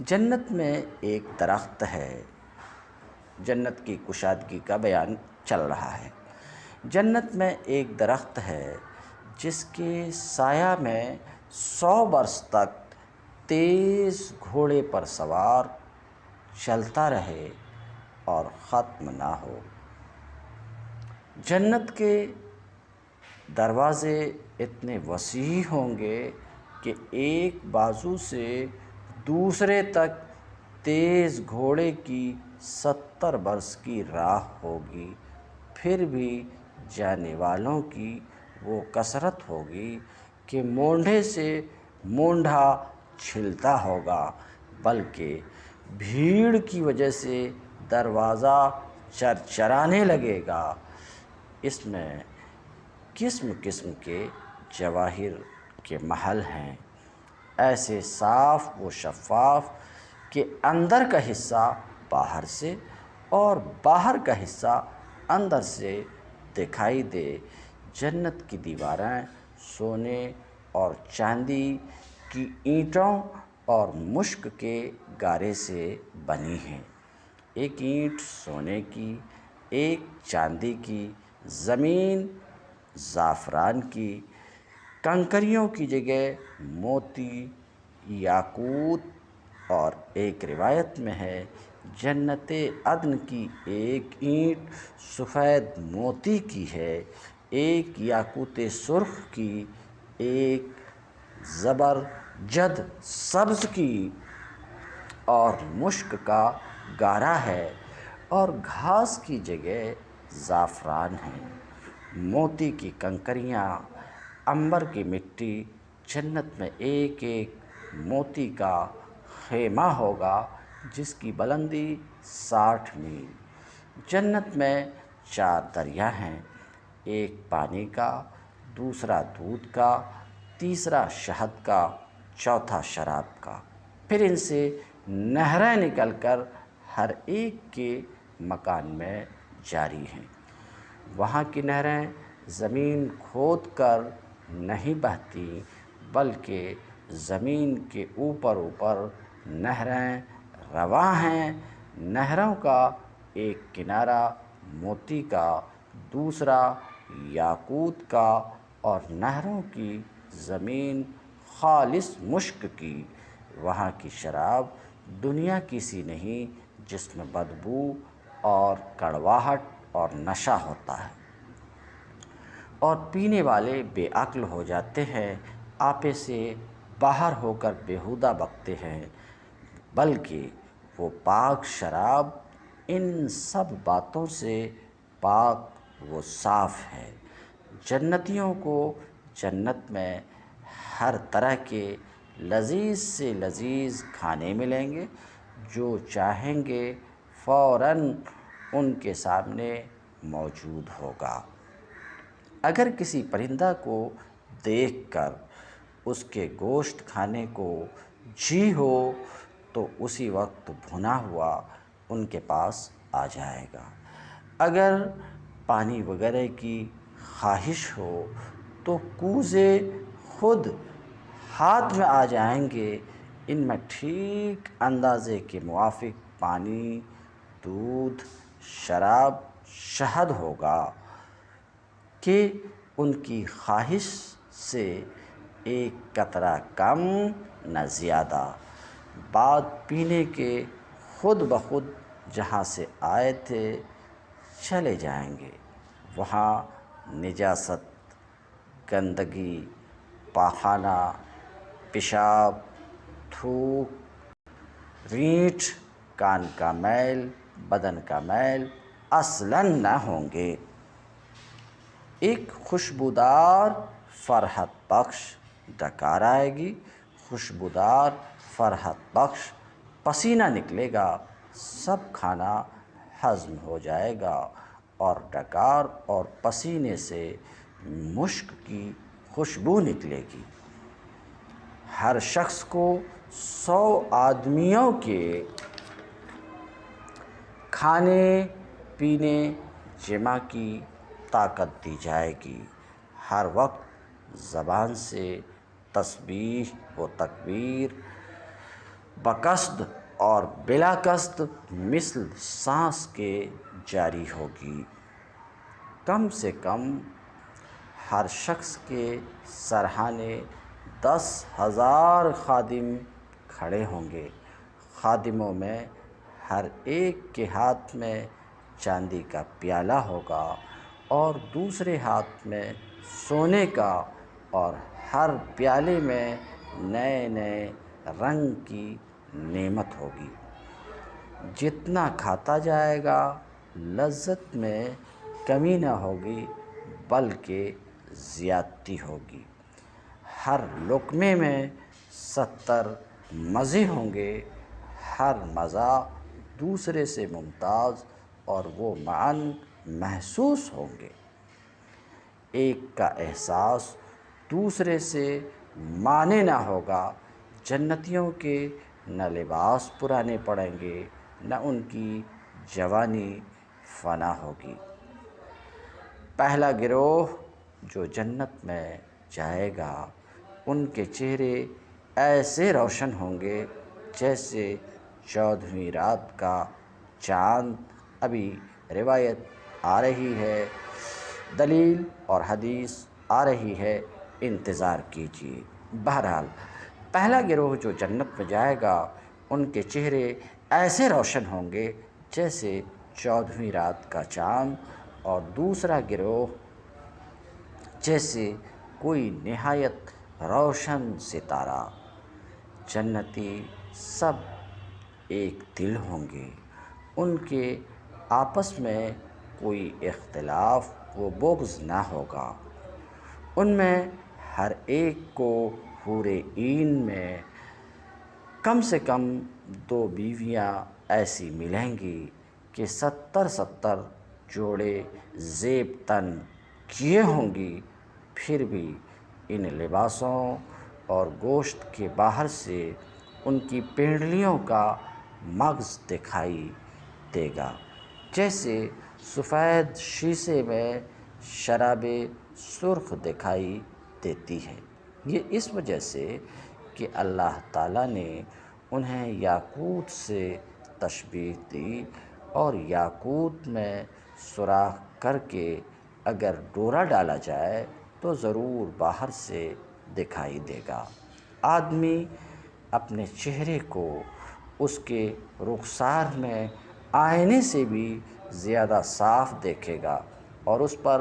A: جنت میں ایک درخت ہے، جنت کی کشادگی کا بیان چل رہا ہے۔ جنت میں ایک درخت ہے جس کے سایہ میں 100 برس تک تیز گھوڑے پر سوار چلتا رہے اور ختم نہ ہو۔ جنت کے دروازے اتنے وسیع ہوں گے کہ ایک بازو سے دوسرے تک تیز گھوڑے کی 70 برس کی راہ ہوگی، پھر بھی جانے والوں کی وہ کثرت ہوگی کہ مونڈھے سے مونڈھا چھلتا ہوگا، بلکہ بھیڑ کی وجہ سے دروازہ چرچرانے لگے گا۔ اس میں قسم قسم کے جواہر کے محل ہیں، ایسے صاف و شفاف کہ اندر کا حصہ باہر سے اور باہر کا حصہ اندر سے دکھائی دے۔ جنت کی دیواریں سونے اور چاندی کی اینٹوں اور مشک کے گارے سے بنی ہیں، ایک اینٹ سونے کی، ایک چاندی کی، زمین زعفران کی، کنکریوں کی جگہ موتی یاقوت، اور ایک روایت میں ہے جنت عدن کی ایک اینٹ سفید موتی کی ہے، ایک یاقوت سرخ کی، ایک زبرجد سبز کی، اور مشک کا گارا ہے، اور گھاس کی جگہ زعفران ہے۔ موتی کی کنکریاں، عنبر کی مٹی، جنت میں ایک ایک موتی کا خیمہ ہوگا جس کی بلندی 60 میل۔ جنت میں 4 دریا ہیں، ایک پانی کا، دوسرا دودھ کا، تیسرا شہد کا، چوتھا شراب کا، پھر ان سے نہریں نکل کر ہر ایک کے مکان میں جاری ہیں۔ وہاں کی نہریں زمین کھود کر نہیں بہتی، بلکہ زمین کے اوپر اوپر نہریں رواں ہیں۔ نہروں کا ایک کنارہ موتی کا، دوسرا یاقوت کا اور نہروں کی زمین خالص مشک کی۔ وہاں کی شراب دنیا کی سی نہیں جس میں بدبو اور کڑواہٹ اور نشہ ہوتا ہے، اور پینے والے بے عقل ہو جاتے ہیں، آپے سے باہر ہو کر بیہودہ بکتے ہیں، بلکہ وہ پاک شراب ان سب باتوں سے پاک و صاف ہے۔ جنتیوں کو جنت میں ہر طرح کے لذیذ سے لذیذ کھانے ملیں گے، جو چاہیں گے فوراً ان کے سامنے موجود ہوگا۔ اگر کسی پرندہ کو دیکھ کر اس کے گوشت کھانے کو جی ہو تو اسی وقت بھنا ہوا ان کے پاس آ جائے گا۔ اگر پانی وغیرہ کی خواہش ہو تو کوزے خود ہاتھ میں آ جائیں گے، ان میں ٹھیک اندازے کے موافق پانی، دودھ، شراب، شہد ہوگا کہ ان کی خواہش سے ایک قطرہ کم نہ زیادہ۔ بعد پینے کے خود بخود جہاں سے آئے تھے چلے جائیں گے۔ وہاں نجاست، گندگی، پاخانہ، پیشاب، تھوک، رینٹھ، کان کا میل، بدن کا میل اصلاً نہ ہوں گے۔ ایک خوشبودار فرحت بخش ڈکار آئے گی، خوشبودار فرحت بخش پسینہ نکلے گا، سب کھانا ہضم ہو جائے گا، اور ڈکار اور پسینے سے مشک کی خوشبو نکلے گی۔ ہر شخص کو 100 آدمیوں کے کھانے پینے جمع کی طاقت دی جائے گی۔ ہر وقت زبان سے تسبیح و تکبیر بقصد اور بلا قصد مثل سانس کے جاری ہوگی۔ کم سے کم ہر شخص کے سرہانے 10,000 خادم کھڑے ہوں گے۔ خادموں میں ہر ایک کے ہاتھ میں چاندی کا پیالہ ہوگا اور دوسرے ہاتھ میں سونے کا، اور ہر پیالے میں نئے نئے رنگ کی نعمت ہوگی۔ جتنا کھاتا جائے گا لذت میں کمی نہ ہوگی بلکہ زیادتی ہوگی۔ ہر لقمے میں 70 مزے ہوں گے، ہر مزہ دوسرے سے ممتاز اور وہ معاً محسوس ہوں گے۔ ایک کا احساس دوسرے سے مانے نہ ہوگا۔ جنتیوں کے نہ لباس پرانے پڑیں گے، نہ ان کی جوانی فنا ہوگی۔ پہلا گروہ جو جنت میں جائے گا ان کے چہرے ایسے روشن ہوں گے جیسے 14ویں رات کا چاند۔ ابھی روایت آ رہی ہے، دلیل اور حدیث آ رہی ہے، انتظار کیجیے۔ بہرحال پہلا گروہ جو جنت میں جائے گا ان کے چہرے ایسے روشن ہوں گے جیسے 14ویں رات کا چاند، اور دوسرا گروہ جیسے کوئی نہایت روشن ستارہ۔ جنتی سب ایک دل ہوں گے، ان کے آپس میں کوئی اختلاف و بغض نہ ہوگا۔ ان میں ہر ایک کو حور عین میں کم سے کم 2 بیویاں ایسی ملیں گی کہ 70 جوڑے زیب تن کیے ہوں گی، پھر بھی ان لباسوں اور گوشت کے باہر سے ان کی پینڈلیوں کا مغز دکھائی دے گا، جیسے سفید شیشے میں شراب سرخ دکھائی دیتی ہے۔ یہ اس وجہ سے کہ اللہ تعالیٰ نے انہیں یاقوت سے تشبیہ دی اور یاقوت میں سوراخ کر کے اگر ڈورا ڈالا جائے تو ضرور باہر سے دکھائی دے گا۔ آدمی اپنے چہرے کو اس کے رخسار میں آئینے سے بھی زیادہ صاف دیکھے گا، اور اس پر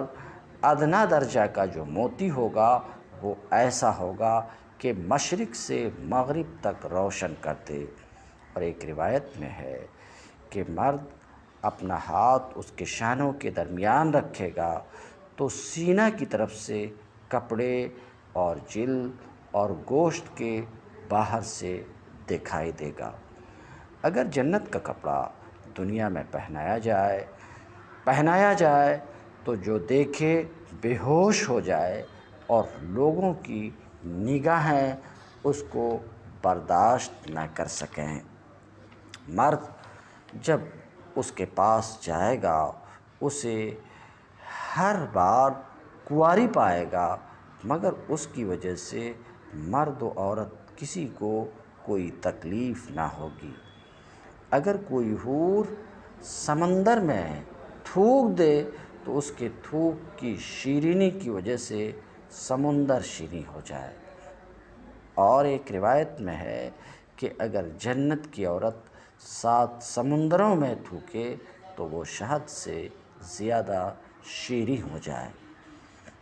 A: ادنا درجہ کا جو موتی ہوگا وہ ایسا ہوگا کہ مشرق سے مغرب تک روشن کر دے۔ اور ایک روایت میں ہے کہ مرد اپنا ہاتھ اس کے شانوں کے درمیان رکھے گا تو سینہ کی طرف سے کپڑے اور جلد اور گوشت کے باہر سے دکھائی دے گا۔ اگر جنت کا کپڑا دنیا میں پہنایا جائے تو جو دیکھے بے ہوش ہو جائے، اور لوگوں کی نگاہیں اس کو برداشت نہ کر سکیں۔ مرد جب اس کے پاس جائے گا اسے ہر بار کنواری پائے گا، مگر اس کی وجہ سے مرد و عورت کسی کو کوئی تکلیف نہ ہوگی۔ اگر کوئی حور سمندر میں تھوک دے تو اس کے تھوک کی شیرینی کی وجہ سے سمندر شیریں ہو جائے۔ اور ایک روایت میں ہے کہ اگر جنت کی عورت 7 سمندروں میں تھوکے تو وہ شہد سے زیادہ شیریں ہو جائے۔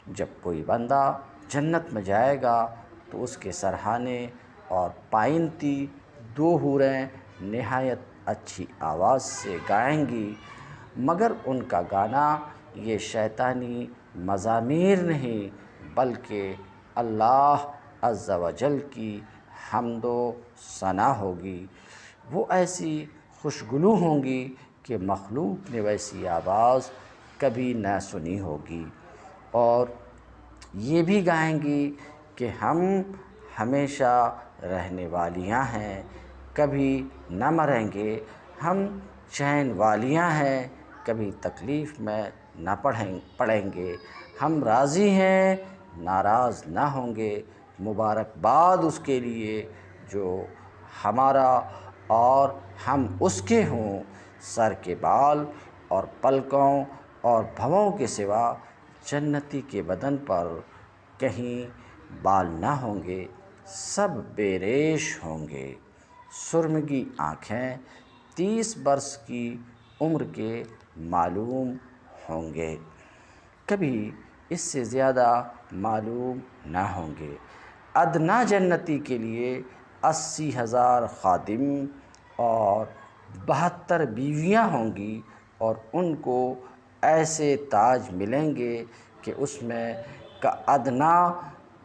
A: جب کوئی بندہ جنت میں جائے گا تو اس کے سرہانے اور پائنتی 2 حوریں نہایت اچھی آواز سے گائیں گی، مگر ان کا گانا یہ شیطانی مزامیر نہیں بلکہ اللہ عز و جل کی حمد و ثنا ہوگی۔ وہ ایسی خوشگلو ہوں گی کہ مخلوق نے ویسی آواز کبھی نہ سنی ہوگی، اور یہ بھی گائیں گی کہ ہم ہمیشہ رہنے والیاں ہیں، کبھی نہ مریں گے، ہم چین والیاں ہیں، کبھی تکلیف میں نہ پڑیں گے، ہم راضی ہیں، ناراض نہ ہوں گے۔ مبارکباد اس کے لیے جو ہمارا اور ہم اس کے ہوں۔ سر کے بال اور پلکوں اور بھووں کے سوا جنتی کے بدن پر کہیں بال نہ ہوں گے، سب بے ریش ہوں گے۔ سرمگی آنکھیں 30 برس کی عمر کے معلوم ہوں گے، کبھی اس سے زیادہ معلوم نہ ہوں گے۔ ادنا جنتی کے لیے 80,000 خادم اور 72 بیویاں ہوں گی، اور ان کو ایسے تاج ملیں گے کہ اس میں کا ادنا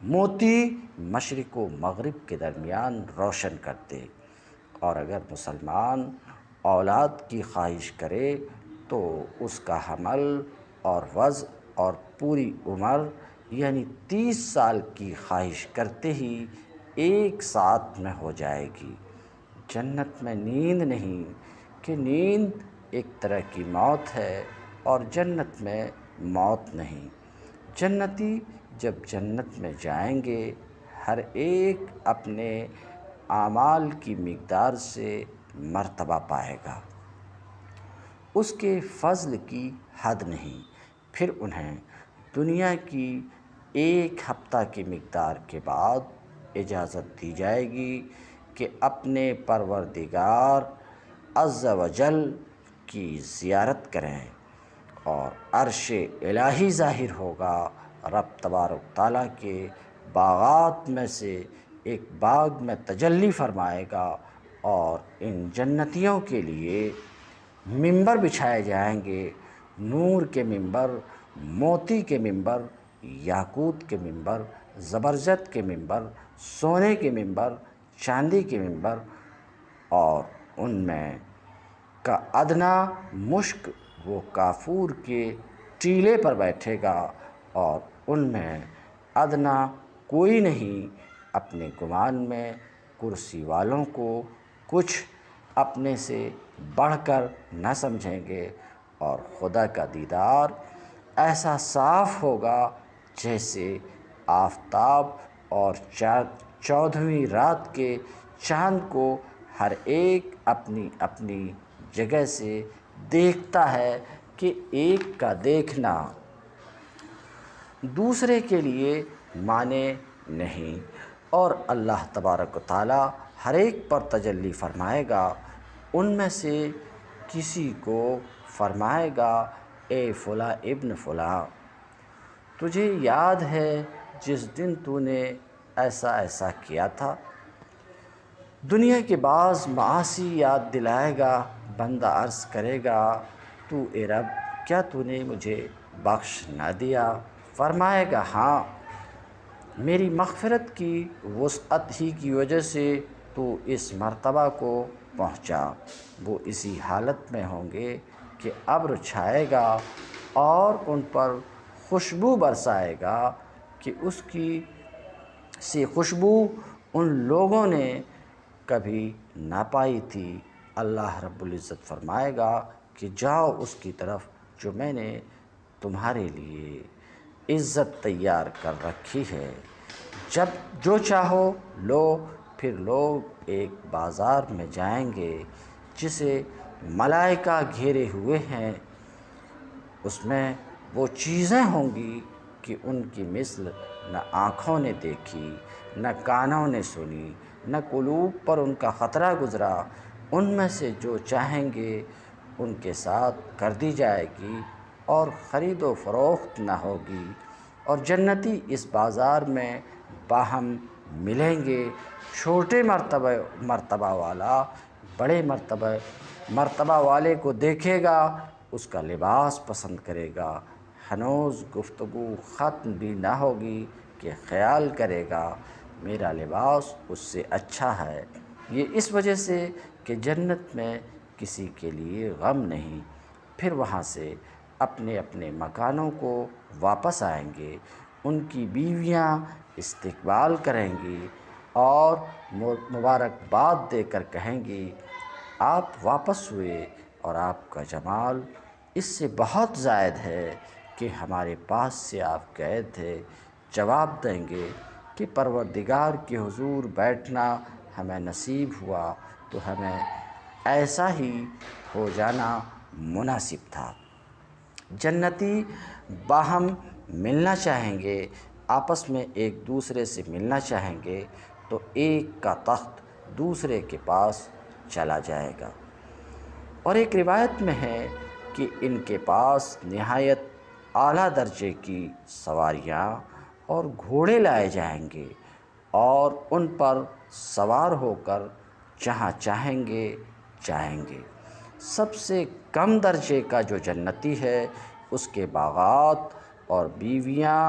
A: موتی مشرق و مغرب کے درمیان روشن کرتے۔ اور اگر مسلمان اولاد کی خواہش کرے تو اس کا حمل اور وضع اور پوری عمر یعنی 30 سال کی خواہش کرتے ہی ایک ساتھ میں ہو جائے گی۔ جنت میں نیند نہیں، کہ نیند ایک طرح کی موت ہے، اور جنت میں موت نہیں۔ جنتی جب جنت میں جائیں گے ہر ایک اپنے اعمال کی مقدار سے مرتبہ پائے گا، اس کے فضل کی حد نہیں۔ پھر انہیں دنیا کی 1 ہفتہ کی مقدار کے بعد اجازت دی جائے گی کہ اپنے پروردگار عز و جل کی زیارت کریں، اور عرش الہی ظاہر ہوگا۔ رب تبارک تعالیٰ کے باغات میں سے ایک باغ میں تجلی فرمائے گا، اور ان جنتیوں کے لیے ممبر بچھائے جائیں گے، نور کے ممبر، موتی کے ممبر، یاقوت کے ممبر، زبرجد کے ممبر، سونے کے ممبر، چاندی کے ممبر، اور ان میں کا ادنا مشک وہ کافور کے ٹیلے پر بیٹھے گا، اور ان میں ادنا کوئی نہیں اپنے گمان میں کرسی والوں کو کچھ اپنے سے بڑھ کر نہ سمجھیں گے، اور خدا کا دیدار ایسا صاف ہوگا جیسے آفتاب اور 14ویں رات کے چاند کو ہر ایک اپنی اپنی جگہ سے دیکھتا ہے کہ ایک کا دیکھنا دوسرے کے لیے معنی نہیں، اور اللہ تبارک و تعالی ہر ایک پر تجلی فرمائے گا۔ ان میں سے کسی کو فرمائے گا اے فلاں ابن فلاں، تجھے یاد ہے جس دن تو نے ایسا ایسا کیا تھا؟ دنیا کے بعض معاصی یاد دلائے گا، بندہ عرض کرے گا تو اے رب کیا تو نے مجھے بخش نہ دیا؟ فرمائے گا ہاں، میری مغفرت کی وسعت ہی کی وجہ سے تو اس مرتبہ کو پہنچا۔ وہ اسی حالت میں ہوں گے کہ ابر چھائے گا اور ان پر خوشبو برسائے گا کہ اس کی سی خوشبو ان لوگوں نے کبھی نہ پائی تھی۔ اللہ رب العزت فرمائے گا کہ جاؤ اس کی طرف جو میں نے تمہارے لیے عزت تیار کر رکھی ہے، جب جو چاہو لو۔ پھر لوگ ایک بازار میں جائیں گے جسے ملائکہ گھیرے ہوئے ہیں، اس میں وہ چیزیں ہوں گی کہ ان کی مثل نہ آنکھوں نے دیکھی، نہ کانوں نے سنی، نہ قلوب پر ان کا خطرہ گزرا۔ ان میں سے جو چاہیں گے ان کے ساتھ کر دی جائے گی اور خرید و فروخت نہ ہوگی، اور جنتی اس بازار میں باہم ملیں گے۔ چھوٹے مرتبہ والا بڑے مرتبہ والے کو دیکھے گا، اس کا لباس پسند کرے گا۔ ہنوز گفتگو ختم بھی نہ ہوگی کہ خیال کرے گا میرا لباس اس سے اچھا ہے۔ یہ اس وجہ سے کہ جنت میں کسی کے لیے غم نہیں۔ پھر وہاں سے اپنے اپنے مکانوں کو واپس آئیں گے، ان کی بیویاں استقبال کریں گی اور مبارکباد دے کر کہیں گی آپ واپس ہوئے اور آپ کا جمال اس سے بہت زائد ہے کہ ہمارے پاس سے آپ گئے تھے۔ جواب دیں گے کہ پروردگار کے حضور بیٹھنا ہمیں نصیب ہوا تو ہمیں ایسا ہی ہو جانا مناسب تھا۔ جنتی باہم ملنا چاہیں گے، آپس میں ایک دوسرے سے ملنا چاہیں گے تو ایک کا تخت دوسرے کے پاس چلا جائے گا۔ اور ایک روایت میں ہے کہ ان کے پاس نہایت اعلیٰ درجے کی سواریاں اور گھوڑے لائے جائیں گے اور ان پر سوار ہو کر جہاں چاہیں گے جائیں گے۔ سب سے کم درجے کا جو جنتی ہے اس کے باغات اور بیویاں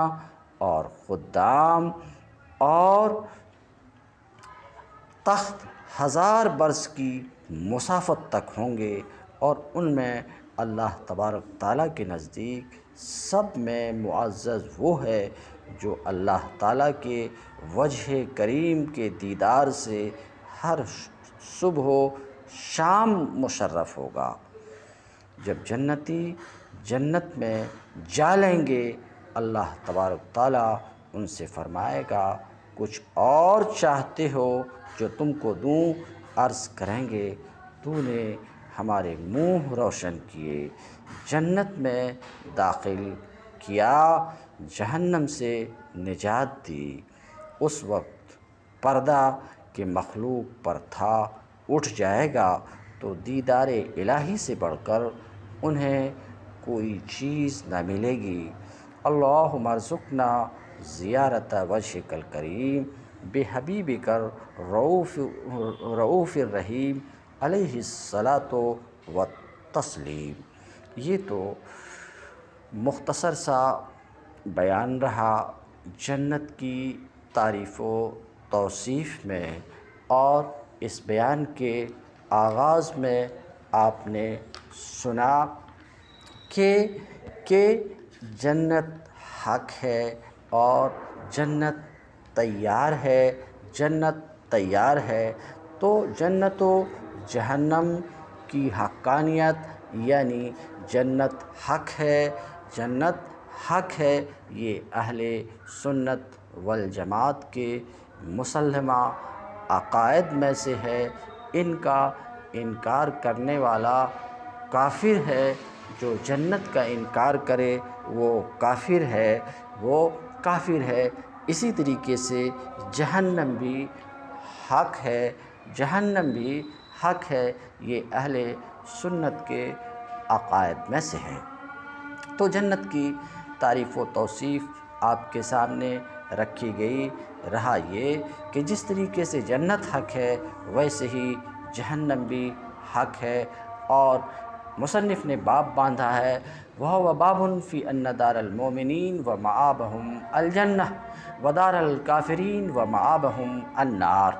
A: اور خدام اور تخت 1000 برس کی مسافت تک ہوں گے، اور ان میں اللہ تبارک تعالیٰ کے نزدیک سب میں معزز وہ ہے جو اللہ تعالیٰ کے وجہ کریم کے دیدار سے ہر صبح و شام مشرف ہوگا۔ جب جنتی جنت میں جا لیں گے، اللہ تبارک تعالیٰ ان سے فرمائے گا کچھ اور چاہتے ہو جو تم کو دوں؟ عرض کریں گے تو نے ہمارے منہ روشن کیے، جنت میں داخل کیا، جہنم سے نجات دی۔ اس وقت پردہ کہ مخلوق پر تھا اٹھ جائے گا تو دیدار الہی سے بڑھ کر انہیں کوئی چیز نہ ملے گی۔ اللہم ارزقنا زیارت وجہک الکریم بحبیبک الرؤوف الرحیم علیہ الصلاۃ والتسلیم۔ یہ تو مختصر سا بیان رہا جنت کی تعریف و توصیف میں، اور اس بیان کے آغاز میں آپ نے سنا کہ جنت حق ہے اور جنت تیار ہے، جنت تیار ہے۔ تو جنت و جہنم کی حقانیت یعنی جنت حق ہے، جنت حق ہے، یہ اہل سنت والجماعت کے مسلمہ عقائد میں سے ہے۔ ان کا انکار کرنے والا کافر ہے، جو جنت کا انکار کرے وہ کافر ہے، وہ کافر ہے۔ اسی طریقے سے جہنم بھی حق ہے، جہنم بھی حق ہے، یہ اہل سنت کے عقائد میں سے ہیں۔ تو جنت کی تعریف و توصیف آپ کے سامنے رکھی گئی۔ رہا یہ کہ جس طریقے سے جنت حق ہے ویسے ہی جہنم بھی حق ہے، اور مصنف نے باب باندھا ہے، وَهُوَ بَابٌ فِي أَنَّ دَارَ الْمُؤْمِنِينَ وَمَآبَهُمْ الْجَنَّةُ وَدَارَ الْكَافِرِينَ وَمَآبَهُمْ النَّارُ۔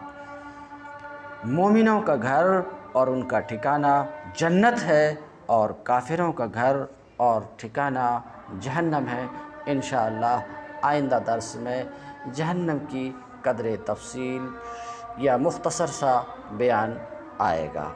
A: مومنوں کا گھر اور ان کا ٹھکانہ جنت ہے، اور کافروں کا گھر اور ٹھکانہ جہنم ہے۔ انشاءاللہ آئندہ درس میں جہنم کی قدر تفصیل یا مختصر سا بیان آئے گا۔